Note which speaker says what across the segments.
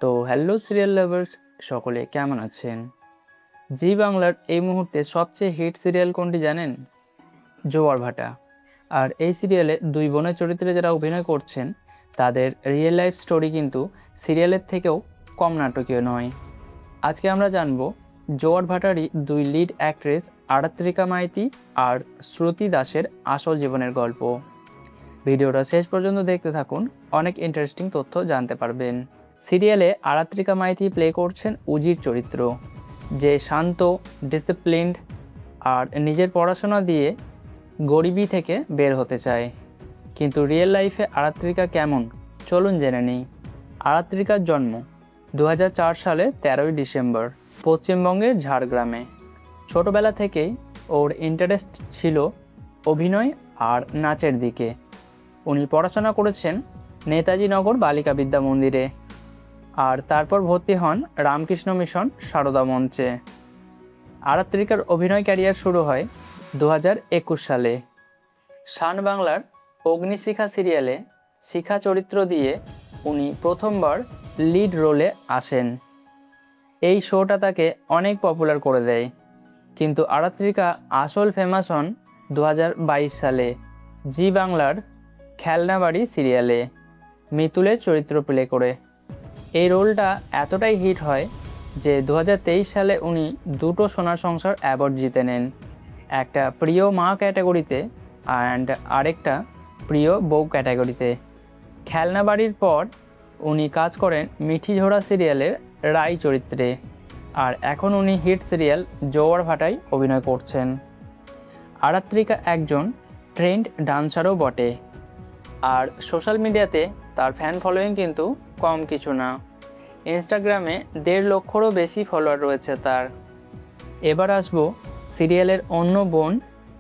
Speaker 1: তো hello serial lovers, সকলে কেমন আছেন? জি বাংলার এই মুহূর্তে সবচেয়ে হিট সিরিয়াল কোনটি জানেন? জোয়ার ভাটা। আর এই সিরিয়ালে দুই বোনের চরিত্রে যারা অভিনয় করছেন তাদের রিয়েল লাইফ স্টোরি কিন্তু সিরিয়ালের থেকেও কম নাটকীয় নয়। আজকে আমরা জানব জোয়ার ভাটারই দুই লিড অ্যাক্ট্রেস আরাত্রিকা মাইতি আর শ্রুতি দাসের আসল জীবনের গল্প। ভিডিওটা শেষ পর্যন্ত দেখতে থাকুন, অনেক ইন্টারেস্টিং তথ্য জানতে পারবেন। সিরিয়ালে আরাত্রিকা মাইতি প্লে করছেন উজির চরিত্র, যে শান্ত, ডিসিপ্লিনড আর নিজের পড়াশোনা দিয়ে গরিবি থেকে বের হতে চায়। কিন্তু রিয়েল লাইফে আরাত্রিকা কেমন, চলুন জেনে নিই। আরাত্রিকার জন্ম 2004 সালে 13ই ডিসেম্বর পশ্চিমবঙ্গের ঝাড়গ্রামে। ছোটবেলা থেকেই ওর ইন্টারেস্ট ছিল অভিনয় আর নাচের দিকে। উনি পড়াশোনা করেছেন নেতাজি নগর বালিকা বিদ্যা মন্দিরে, আর তারপর ভর্তি হন রামকৃষ্ণ মিশন সারদা মঞ্চে। আরাত্রিকার অভিনয় ক্যারিয়ার শুরু হয় 2021 সালে। শান বাংলার অগ্নিশিখা সিরিয়ালে শিখা চরিত্র দিয়ে উনি প্রথমবার লিড রোলে আসেন। এই শোটা তাকে অনেক পপুলার করে দেয়। কিন্তু আরাত্রিকা আসল ফেমাস হন 2022 সালে জি বাংলার খেলনাবাড়ি সিরিয়ালে মিতুলের চরিত্র প্লে করে। এই রোলটা এতটাই হিট হয় যে 2023 সালে উনি দুটো সোনার সংসার অ্যাওয়ার্ড জিতে নেন, একটা প্রিয় মা ক্যাটাগরিতে অ্যান্ড আরেকটা প্রিয় বউ ক্যাটাগরিতে। খেলনাবাড়ির পর উনি কাজ করেন মিঠি ঝোড়া সিরিয়ালের রাই চরিত্রে, আর এখন উনি হিট সিরিয়াল জোয়ার ভাটায় অভিনয় করছেন। আরাত্রিকা একজন ট্রেন্ড ডান্সারও বটে, আর সোশ্যাল মিডিয়াতে তার ফ্যান ফলোয়িং কিন্তু কম কিছু না। ইনস্টাগ্রামে 1.5 লক্ষেরও বেশি ফলোয়ার রয়েছে তার। এবার আসবো সিরিয়ালের অন্য বোন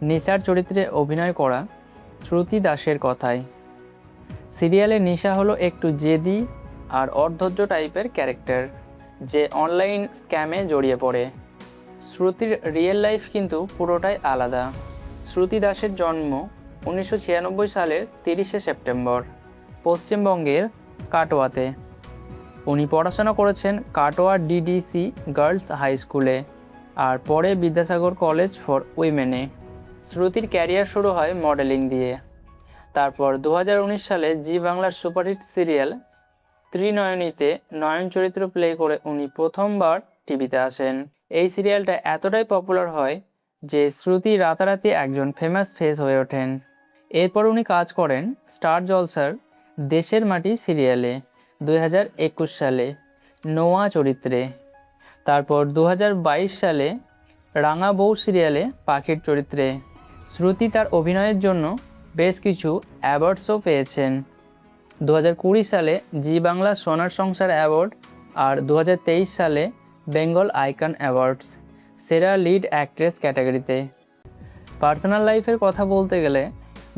Speaker 1: নিশার চরিত্রে অভিনয় করা শ্রুতি দাসের কথায়। সিরিয়ালে নিশা হলো একটু জেদি আর অধৈর্য টাইপের ক্যারেক্টার, যে অনলাইন স্ক্যামে জড়িয়ে পড়ে। শ্রুতির রিয়েল লাইফ কিন্তু পুরোটাই আলাদা। শ্রুতি দাসের জন্ম 1996 সালের 30শে সেপ্টেম্বর পশ্চিমবঙ্গের কাটোয়াতে। উনি পড়াশোনা করেছেন কাটোয়া ডিডিসি গার্লস হাই স্কুলে আর পরে বিদ্যাসাগর কলেজ ফর উইমেনে। শ্রুতির ক্যারিয়ার শুরু হয় মডেলিং দিয়ে। তারপর 2019 সালে জি বাংলার সুপারহিট সিরিয়াল ত্রিনয়নীতে নয়ন চরিত্র প্লে করে উনি প্রথমবার টিভিতে আসেন। এই সিরিয়ালটা এতটাই পপুলার হয় যে শ্রুতি রাতারাতি একজন ফেমাস ফেস হয়ে ওঠেন। এরপর উনি কাজ করেন স্টার জলসার দেশের মাটি সিরিয়ালে 2021 সালে নোয়া চরিত্রে। তারপর 2022 সালে রাঙা বউ সিরিয়ালে পাখির চরিত্রে। শ্রুতি তার অভিনয়ের জন্য বেশ কিছু অ্যাওয়ার্ডসও পেয়েছেন। 2020 সালে জি বাংলা সোনার সংসার অ্যাওয়ার্ড আর 2023 সালে বেঙ্গল আইকন অ্যাওয়ার্ডস সেরা লিড অ্যাক্ট্রেস ক্যাটাগরিতে। পার্সোনাল লাইফের কথা বলতে গেলে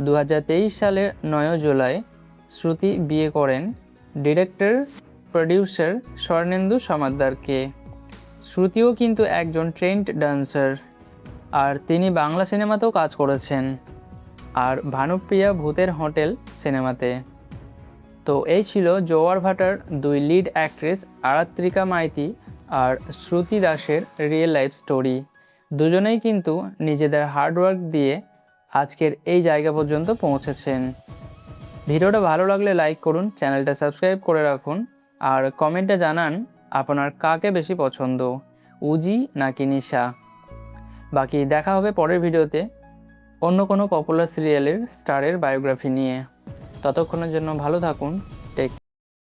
Speaker 1: 2023 সালের 9 জুলাই শ্রুতি বিয়ে করেন ডিরেক্টর প্রডিউসার স্বর্ণেন্দু সমাদ্দারকে। শ্রুতিও কিন্তু একজন ট্রেন্ড ডান্সার, আর তিনি বাংলা সিনেমাতেও কাজ করেছেন, আর ভানুপ্রিয়া ভূতের হোটেল সিনেমাতে। তো এই ছিল জোয়ার ভাটার দুই লিড অ্যাক্ট্রেস আরাত্রিকা মাইতি আর শ্রুতি দাসের রিয়েল লাইফ স্টোরি। দুজনেই কিন্তু নিজেদের হার্ডওয়ার্ক দিয়ে আজকের এই জায়গা পর্যন্ত পৌঁছেছেন। ভিডিওটা ভালো লাগলে লাইক করুন, চ্যানেলটা সাবস্ক্রাইব করে রাখুন, আর কমেন্টে জানান আপনার কাকে বেশি পছন্দ, উজি নাকি নিশা। বাকি দেখা হবে পরের ভিডিওতে অন্য কোনো পপুলার সিরিয়ালের স্টারের বায়োগ্রাফি নিয়ে। ততক্ষণের জন্য ভালো থাকুন।